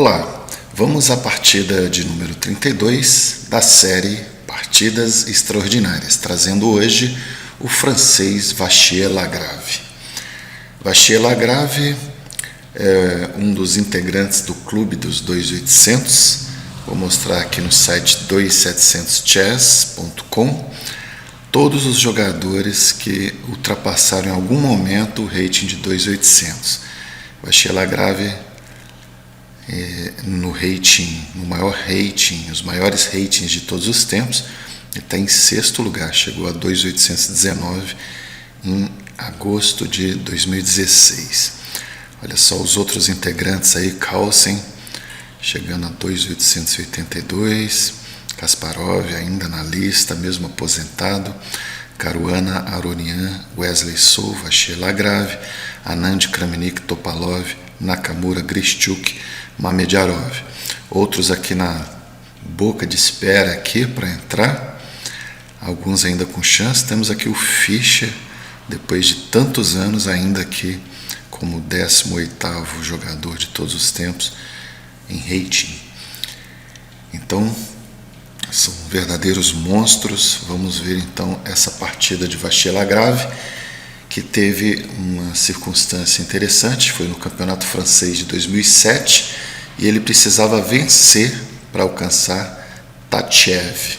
Olá, vamos à partida de número 32 da série Partidas Extraordinárias, trazendo hoje o francês Vachier-Lagrave. Vachier-Lagrave é um dos integrantes do Clube dos 2800, vou mostrar aqui no site 2700chess.com todos os jogadores que ultrapassaram em algum momento o rating de 2800. Vachier-Lagrave no rating, no maior rating, os maiores ratings de todos os tempos, ele está em sexto lugar, chegou a 2.819 em agosto de 2016. Olha só os outros integrantes aí, Carlsen chegando a 2.882, Kasparov ainda na lista, mesmo aposentado, Caruana Aronian, Wesley Sou, Vachier-Lagrave, Anand Kramnik Topalov, Nakamura Grischuk, Mamedjarov. Outros aqui na boca de espera aqui para entrar, alguns ainda com chance. Temos aqui o Fischer, depois de tantos anos ainda aqui como 18º jogador de todos os tempos em rating. Então são verdadeiros monstros. Vamos ver então essa partida de Vachier-Lagrave, que teve uma circunstância interessante. Foi no campeonato francês de 2007 e ele precisava vencer para alcançar Tachev,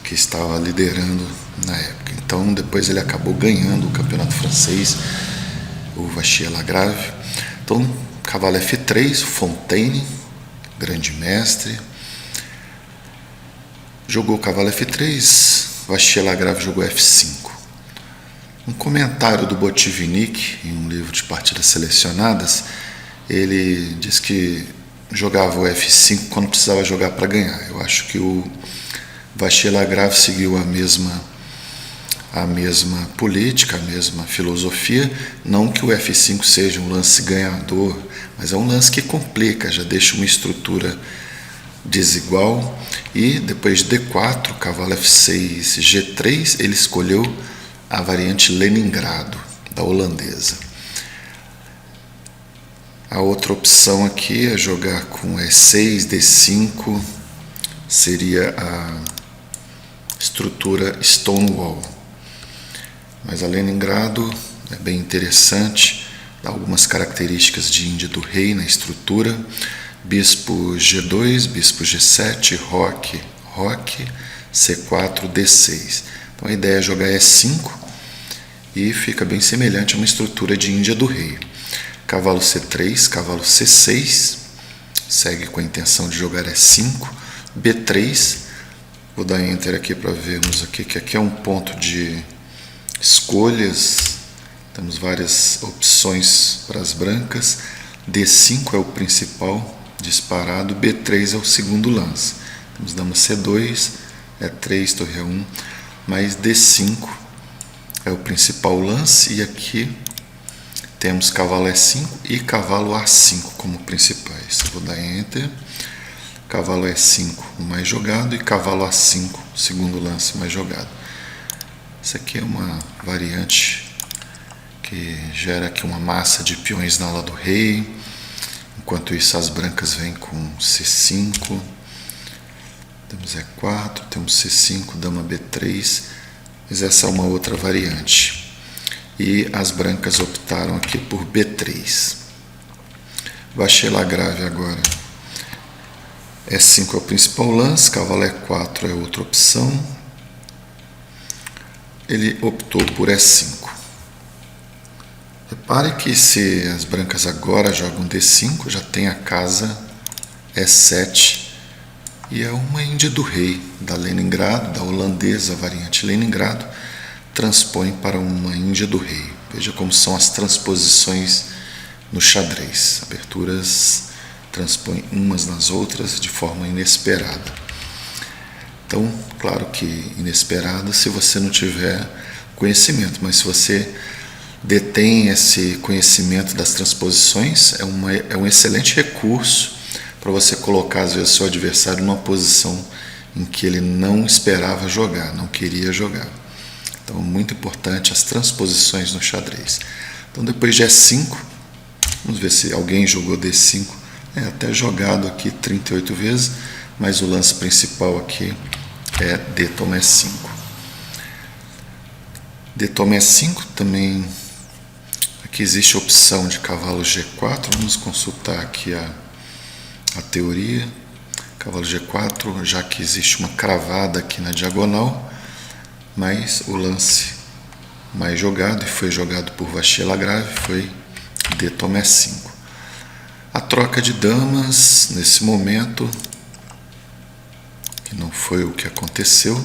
que estava liderando na época. Então depois ele acabou ganhando o campeonato francês, o Vachier-Lagrave. Então cavalo F3, Fontaine, grande mestre, jogou cavalo F3, Vachier-Lagrave jogou F5. Um comentário do Botvinnik em um livro de partidas selecionadas, ele diz que jogava o F5 quando precisava jogar para ganhar. Eu acho que o Vachier-Lagrave seguiu a mesma política, a mesma filosofia. Não que o F5 seja um lance ganhador, mas é um lance que complica, já deixa uma estrutura desigual. E depois de D4, cavalo F6, G3, ele escolheu a variante Leningrado, da holandesa. A outra opção aqui é jogar com E6, D5, seria a estrutura Stonewall. Mas a Leningrado é bem interessante, dá algumas características de Índia do rei na estrutura. Bispo G2, bispo G7, roque, C4, D6. Então a ideia é jogar E5 e fica bem semelhante a uma estrutura de Índia do rei. Cavalo C3, cavalo C6, segue com a intenção de jogar E5, B3, vou dar Enter aqui para vermos aqui, que aqui é um ponto de escolhas, temos várias opções para as brancas. D5 é o principal disparado, B3 é o segundo lance. Temos dama C2, E3, torre A1, mas D5 é o principal lance, e aqui temos cavalo E5 e cavalo A5 como principais. Eu vou dar Enter, cavalo E5 o mais jogado e cavalo A5 o segundo lance mais jogado. Essa aqui é uma variante que gera aqui uma massa de peões na ala do rei. Enquanto isso as brancas vêm com C5, temos E4, temos C5, dama B3, mas essa é uma outra variante. E as brancas optaram aqui por B3. Vachier-Lagrave agora. E5 é o principal lance, cavalo E4 é outra opção. Ele optou por E5. Repare que se as brancas agora jogam D5, já tem a casa E7, e é uma Índia do rei, da Leningrado, da holandesa, a variante Leningrado, transpõe para uma Índia do rei. Veja como são as transposições no xadrez. Aberturas transpõem umas nas outras de forma inesperada. Então, claro que inesperada se você não tiver conhecimento, mas se você detém esse conhecimento das transposições, é um excelente recurso para você colocar, às vezes, seu adversário numa posição em que ele não esperava jogar, não queria jogar. Então, muito importante as transposições no xadrez. Então, depois de E5, vamos ver se alguém jogou D5 É até jogado aqui 38 vezes, mas o lance principal aqui é D toma E5. D toma E5 também. Aqui existe a opção de cavalo G4. Vamos consultar aqui a teoria. Cavalo G4, já que existe uma cravada aqui na diagonal, mas o lance mais jogado, e foi jogado por Vachier-Lagrave, foi D toma E5. A troca de damas, nesse momento, que não foi o que aconteceu,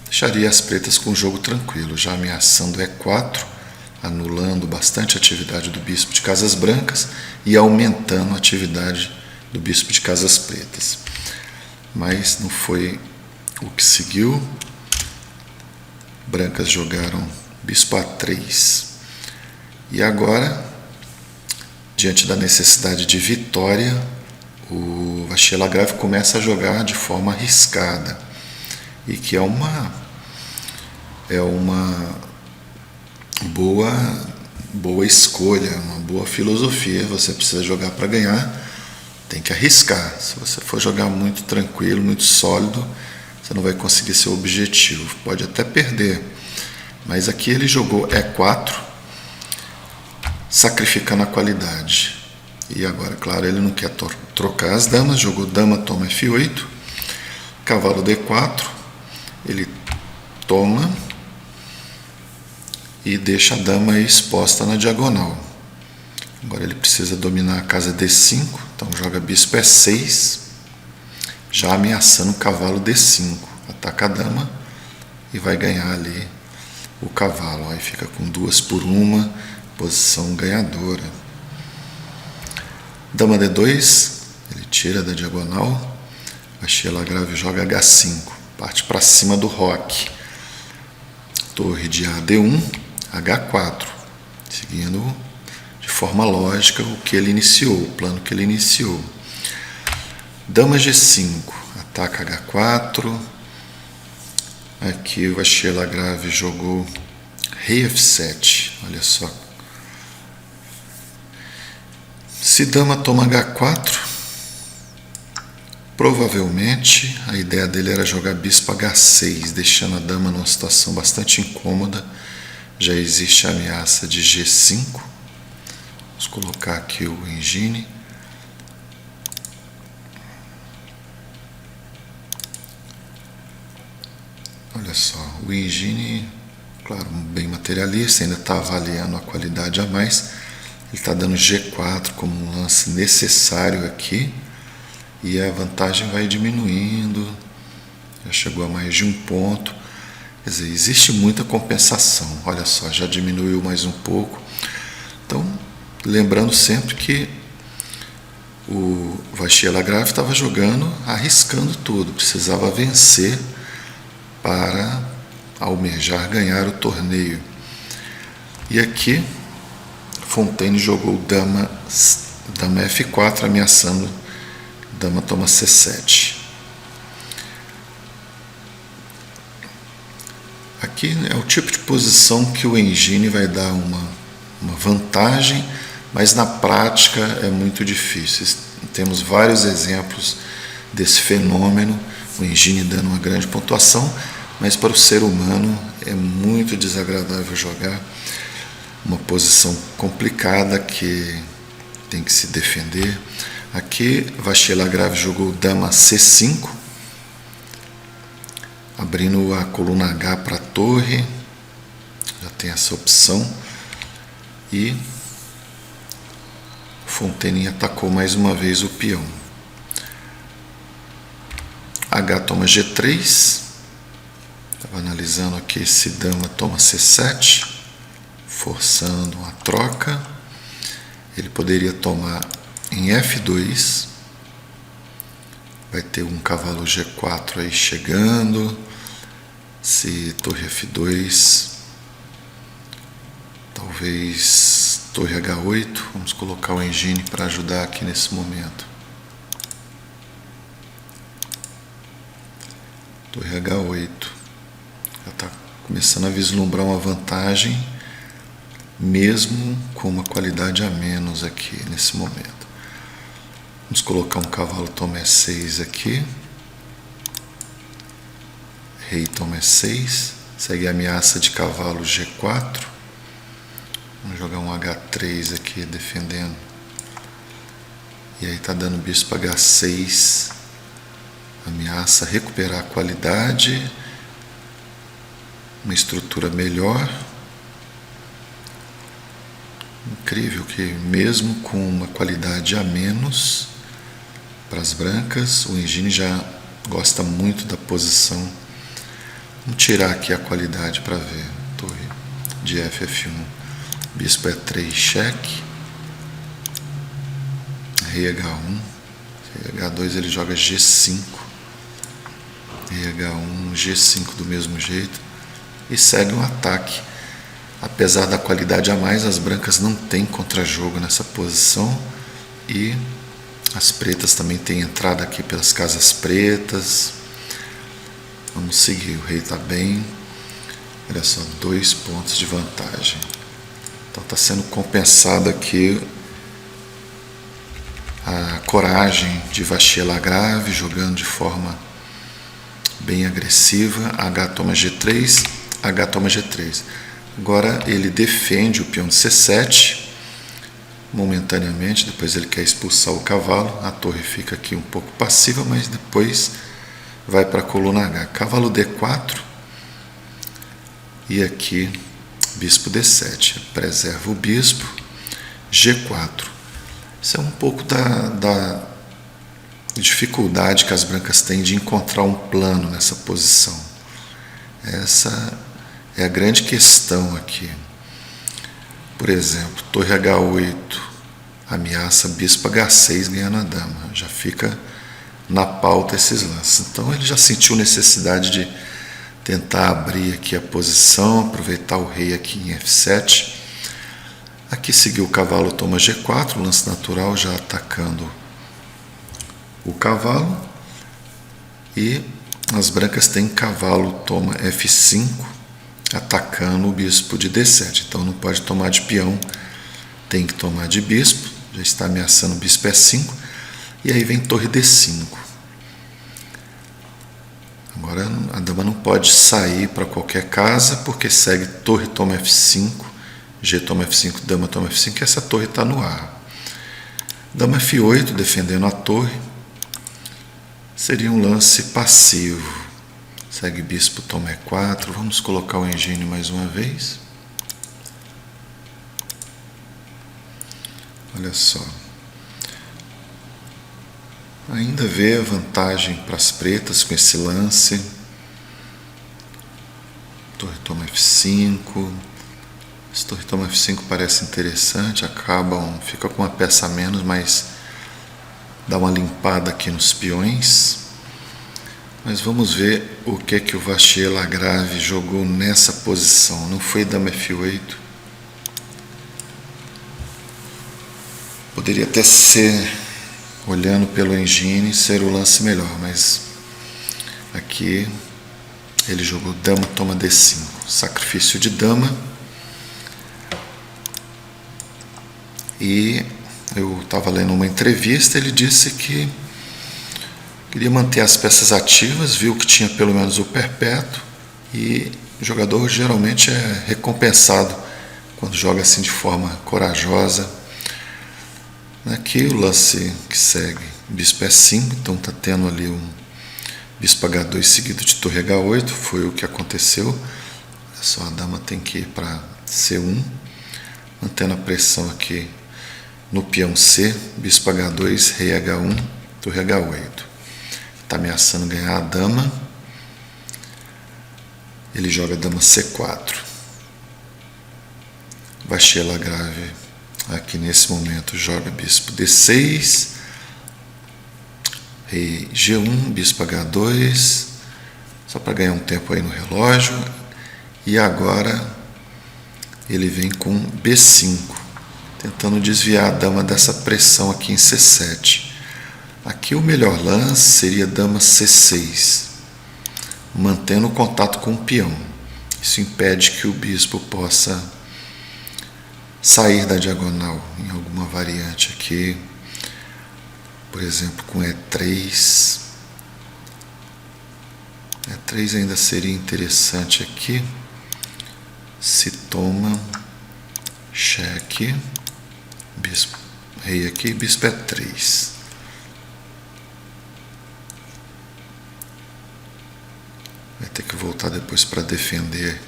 deixaria as pretas com o jogo tranquilo, já ameaçando E4, anulando bastante a atividade do bispo de casas brancas e aumentando a atividade do bispo de casas pretas. Mas não foi o que seguiu. Brancas jogaram bispo A3. E agora, diante da necessidade de vitória, o Vachier-Lagrave começa a jogar de forma arriscada, e que é uma boa escolha, uma boa filosofia. Você precisa jogar para ganhar, tem que arriscar. Se você for jogar muito tranquilo, muito sólido, você não vai conseguir seu objetivo, pode até perder. Mas aqui ele jogou E4, sacrificando a qualidade. E agora, claro, ele não quer trocar as damas, jogou dama toma F8, cavalo D4, ele toma e deixa a dama exposta na diagonal. Agora ele precisa dominar a casa D5, então joga bispo E6, já ameaçando o cavalo D5. Ataca a dama e vai ganhar ali o cavalo. Aí fica com 2-1, posição ganhadora. Dama D2, ele tira da diagonal. Vachier-Lagrave joga H5, parte para cima do roque. Torre de AD1, H4, seguindo de forma lógica o que ele iniciou, o plano que ele iniciou. Dama G5, ataca H4. Aqui o Vachier-Lagrave jogou rei F7, olha só. Se dama toma H4, provavelmente a ideia dele era jogar bispo H6, deixando a dama numa situação bastante incômoda. Já existe a ameaça de G5. Vamos colocar aqui o engine. Olha só, o engine, claro, bem materialista, ainda está avaliando a qualidade a mais. Ele está dando G4 como um lance necessário aqui, e a vantagem vai diminuindo, já chegou a mais de 1 ponto. Quer dizer, existe muita compensação. Olha só, já diminuiu mais um pouco. Então, lembrando sempre que o Vachier-Lagrave estava jogando, arriscando tudo, precisava vencer para almejar ganhar o torneio. E aqui Fontaine jogou dama F4, ameaçando dama toma C7. Aqui é o tipo de posição que o engine vai dar uma vantagem, mas na prática é muito difícil. Temos vários exemplos desse fenômeno, o engine dando uma grande pontuação, mas para o ser humano é muito desagradável jogar. Uma posição complicada que tem que se defender. Aqui Vachier-Lagrave jogou dama C5, abrindo a coluna H para a torre, já tem essa opção. E Fontaine atacou mais uma vez o peão. H toma G3, estava analisando aqui se dama toma C7, forçando uma troca. Ele poderia tomar em F2, vai ter um cavalo G4 aí chegando. Se torre F2, talvez torre H8, vamos colocar o engine para ajudar aqui nesse momento. Torre H8, já está começando a vislumbrar uma vantagem, mesmo com uma qualidade a menos aqui nesse momento. Vamos colocar um cavalo toma E6 aqui. Rei toma E6. Segue a ameaça de cavalo G4. Vamos jogar um H3 aqui defendendo. E aí está dando bispo H6. Ameaça recuperar a qualidade. Uma estrutura melhor. Incrível que mesmo com uma qualidade a menos para as brancas, o Engine já gosta muito da posição. Vamos tirar aqui a qualidade para ver. Torre de FF1. Bispo E3, cheque. Rei H1. Rei H2 ele joga G5. Rei H1, G5 do mesmo jeito. E segue um ataque. Apesar da qualidade a mais, as brancas não têm contra-jogo nessa posição. E as pretas também têm entrada aqui pelas casas pretas. Vamos seguir, o rei está bem. Olha só, 2 pontos de vantagem. Então está sendo compensado aqui a coragem de Vachier Lagrave, jogando de forma bem agressiva. H toma G3, H toma G3. Agora ele defende o peão de C7 momentaneamente, depois ele quer expulsar o cavalo. A torre fica aqui um pouco passiva, mas depois vai para a coluna H. Cavalo D4 e aqui bispo D7. Preserva o bispo. G4. Isso é um pouco da dificuldade que as brancas têm de encontrar um plano nessa posição. Essa é a grande questão aqui. Por exemplo, torre H8 ameaça bispo H6 ganhando a dama. Já fica na pauta esses lances. Então ele já sentiu necessidade de tentar abrir aqui a posição, aproveitar o rei aqui em F7. Aqui seguiu o cavalo toma G4, lance natural já atacando o cavalo. E as brancas têm cavalo toma F5, atacando o bispo de D7. Então não pode tomar de peão, tem que tomar de bispo. Já está ameaçando o bispo E5. E aí vem torre D5. Agora a dama não pode sair para qualquer casa, porque segue torre toma F5, G toma F5, dama toma F5, e essa torre está no ar. Dama F8 defendendo a torre. Seria um lance passivo. Segue bispo toma E4. Vamos colocar o Engine mais uma vez. Olha só. Ainda vê a vantagem para as pretas com esse lance. Torre toma F5. Esse torre toma F5 parece interessante. Fica com uma peça a menos, mas dá uma limpada aqui nos peões. Mas vamos ver o que o Vachier Lagrave jogou nessa posição. Não foi dama F8. Poderia até ser, olhando pelo Engine, ser o lance melhor, mas aqui ele jogou dama toma D5. Sacrifício de dama. E eu estava lendo uma entrevista, ele disse que queria manter as peças ativas, viu que tinha pelo menos o perpétuo, e o jogador geralmente é recompensado quando joga assim de forma corajosa. Aqui o lance que segue, bispo E5, então está tendo ali um bispo H2 seguido de torre H8, foi o que aconteceu. Olha só, a dama tem que ir para C1, mantendo a pressão aqui no peão C, bispo H2, rei H1, torre H8. Está ameaçando ganhar a dama. Ele joga dama C4. Vachier Lagrave aqui nesse momento joga bispo D6, rei G1, bispo H2, só para ganhar um tempo aí no relógio. E agora ele vem com B5, tentando desviar a dama dessa pressão aqui em C7. Aqui o melhor lance seria dama C6, mantendo o contato com o peão. Isso impede que o bispo possa sair da diagonal em alguma variante aqui. por exemplo, com E3. E3 ainda seria interessante aqui. Se toma, cheque, bispo, rei aqui, bispo E3. Vai ter que voltar depois para defender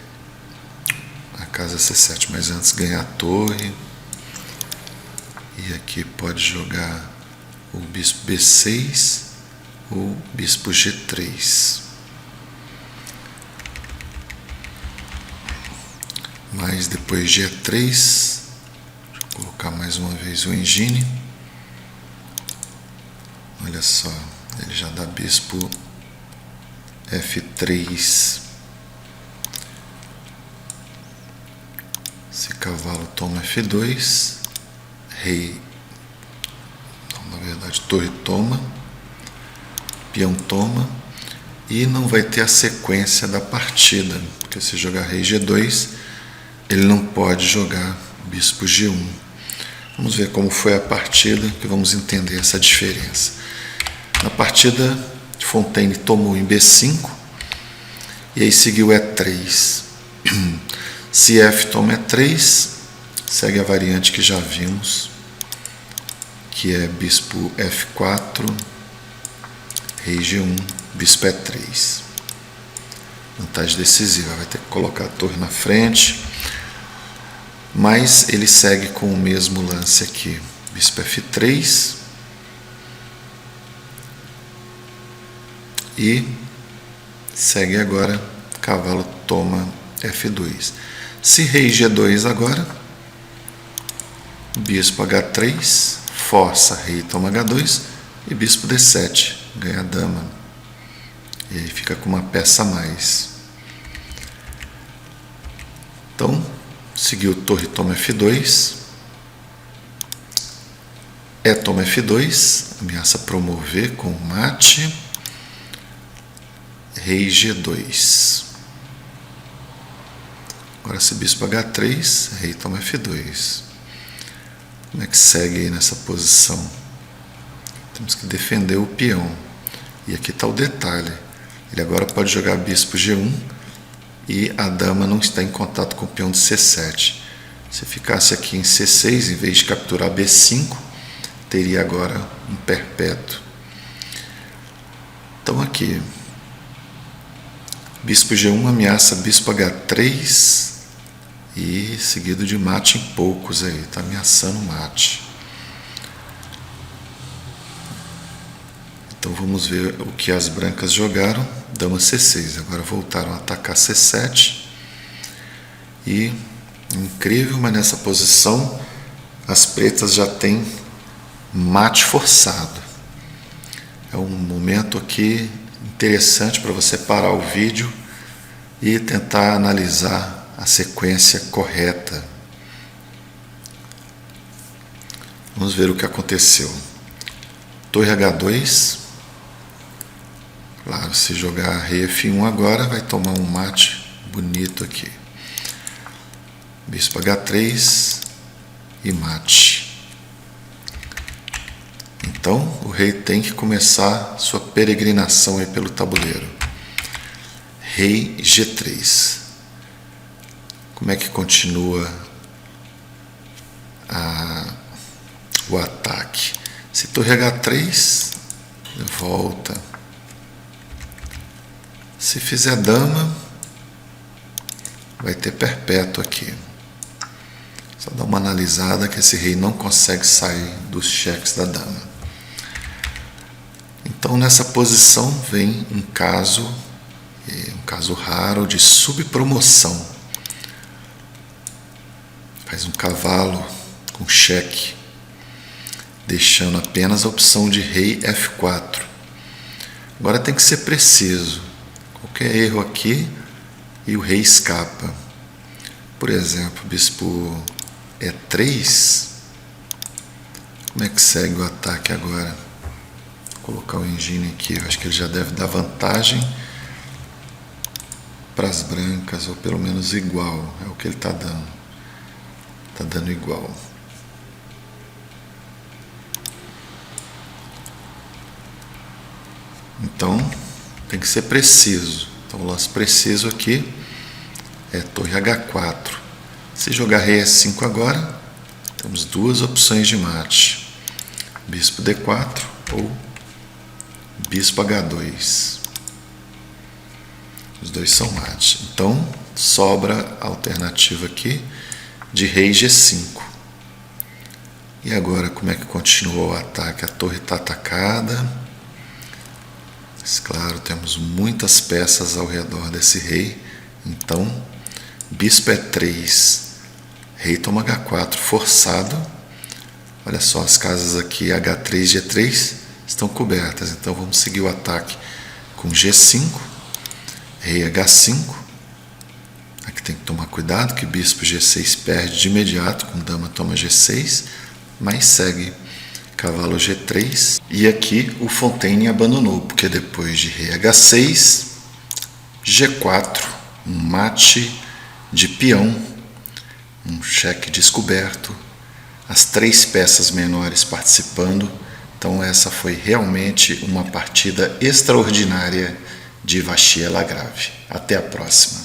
a casa C7, mas antes ganhar a torre. E aqui pode jogar o bispo B6 ou bispo G3. Mas depois de E3, deixa eu colocar mais uma vez o engine. Olha só, ele já dá bispo F3. Se cavalo toma F2, rei, não, na verdade torre toma, peão toma, e não vai ter a sequência da partida, porque se jogar rei G2, ele não pode jogar bispo G1. Vamos ver como foi a partida, que vamos entender essa diferença. Na partida, Fontaine tomou em B5 e aí seguiu E3. Se F toma E3, segue a variante que já vimos, que é bispo F4, rei G1, bispo E3. Vantagem decisiva, vai ter que colocar a torre na frente, mas ele segue com o mesmo lance aqui, bispo F3 e segue agora, cavalo toma F2. Se rei G2 agora, bispo H3, força, rei toma H2 e bispo D7, ganha a dama. E aí fica com uma peça a mais. Então, seguiu torre toma F2, E toma F2, ameaça promover com mate, rei G2. Agora se bispo H3, rei toma F2. Como é que segue aí nessa posição? Temos que defender o peão. E aqui está o detalhe. Ele agora pode jogar bispo G1 e a dama não está em contato com o peão de C7. Se ficasse aqui em C6, em vez de capturar B5, teria agora um perpétuo. Então aqui, bispo G1 ameaça bispo H3 e seguido de mate em poucos aí, está ameaçando mate. Então vamos ver o que as brancas jogaram. Dama C6, agora voltaram a atacar C7 e, incrível, mas nessa posição as pretas já têm mate forçado. É um momento aqui interessante para você parar o vídeo e tentar analisar a sequência correta. Vamos ver o que aconteceu. Torre H2. Claro, se jogar rei F1 agora, vai tomar um mate bonito aqui. Bispo H3 e mate. Então, o rei tem que começar sua peregrinação aí pelo tabuleiro. Rei G3. Como é que continua o ataque? Se torre H3, volta. Se fizer dama, vai ter perpétuo aqui. Só dá uma analisada que esse rei não consegue sair dos cheques da dama. Então nessa posição vem um caso raro de subpromoção. Faz um cavalo com cheque, deixando apenas a opção de rei F4. Agora tem que ser preciso. Qualquer erro aqui e o rei escapa. Por exemplo, bispo E3. Como é que segue o ataque agora? Vou colocar o engine aqui. Eu acho que ele já deve dar vantagem para as brancas, ou pelo menos igual. É o que ele está dando. Está dando igual. Então tem que ser preciso. Então o lance preciso aqui é torre H4. Se jogar rei E5 agora, temos duas opções de mate: bispo D4 ou bispo H2. Os dois são mate. Então sobra a alternativa aqui de rei G5. E agora como é que continua o ataque? A torre está atacada. Mas, claro, temos muitas peças ao redor desse rei. Então bispo E3, rei toma H4 forçado. Olha só, as casas aqui H3 e G3 estão cobertas. Então vamos seguir o ataque com G5, rei H5. Aqui tem que tomar cuidado que bispo G6 perde de imediato, com dama toma G6, mas segue cavalo G3. E aqui o Fontaine abandonou, porque depois de rei H6, G4, um mate de peão, um cheque descoberto, as três peças menores participando. Então essa foi realmente uma partida extraordinária de Vachier-Lagrave. Até a próxima.